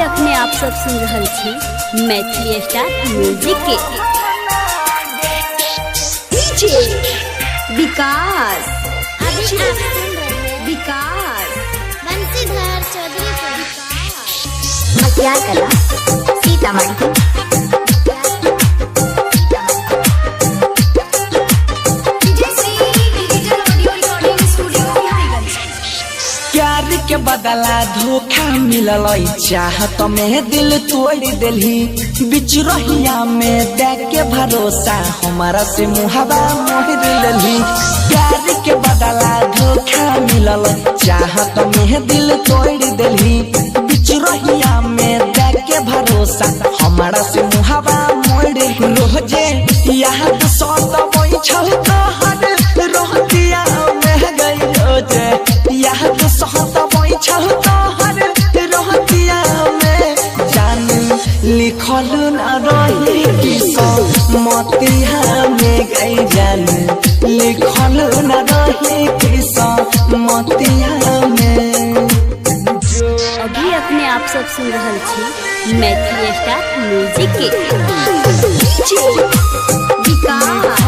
अखने आप सब सुन रहल छी मैथिली स्टार म्यूजिक के डीजे विकास। अभी आप सुन रहे हैं विकास बंसीधर चौधरी को विकास। मटियार कला सीतामढ़ी। प्यार के बदला धोखा मिलल चाहत में दिल तोड़ दिलही बिच रहिया में देख के भरोसा हमारा से मुहावा मोह दिलही। प्यार के बदला धोखा मिलल चाहत में दिल तोड़ दिलही बिच रहिया में देख के भरोसा हमारा से मुहावा मोड़ रोजे याद सत बोई छल तोहर रोहतिया में गई रोजे याद सहत बोई छल तोहर रोहतिया में जान लिखल न रही किस्मतिया में गई जान लिखल न रही किस्मतिया में। अभी अपने आप सब सुन रहल छी मैथिली स्टार म्यूजिक के डीजे विकास।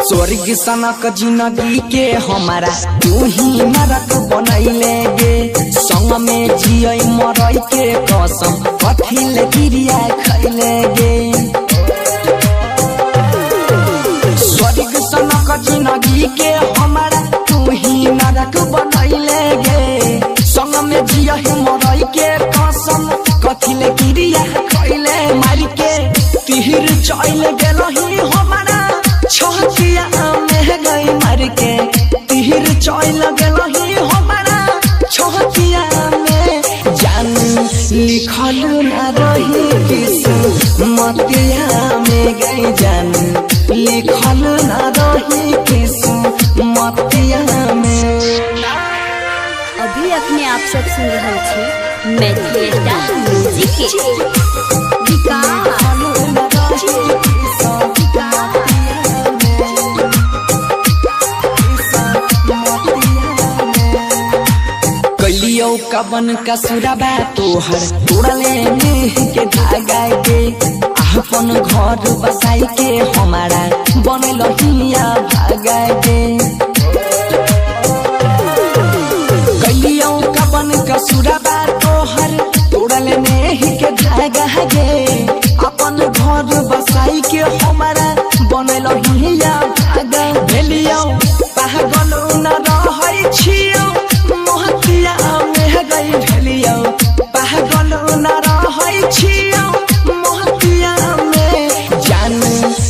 स्वर्ग सनक जिंदगी के हमारा तू ही नरक बनैले गे संग में जिय मरई के कसम कथिल क्रिया खैले गे। स्वर्ग सनक जिंदगी के हमारा तू ही नरक बनैले गे संग में जिय मरई के कसम कथिल क्रिया खैले मार के तीर चल गेलही हमारा छतिया में गई मर के तीर चल गेलही हमारा छतिया में जान लिखल न रही किस्मतिया में गई जान लिखल न रही किस्मतिया में। अभी अपने आप सब सुन रहल छी मैथिली स्टार म्यूजिक के विकास। कलियो कवन का सुराबा तोहर तोड़ले में के धागा गे अपन घर बसाई के हमारा बनल हिया भागा गे। कलियो कवन का सुराबा तोहर तोड़ले में के धागा गे अपन घर बसाई के हमारा बनल हिया भागा भेलियो पागल न रहै छियो मोहतिया में गई भेलियो पागल न रहै छियो मोहतिया में जान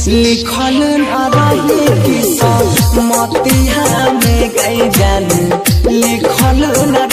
लिखल न रही किस्मतिया में गई जान लिखल न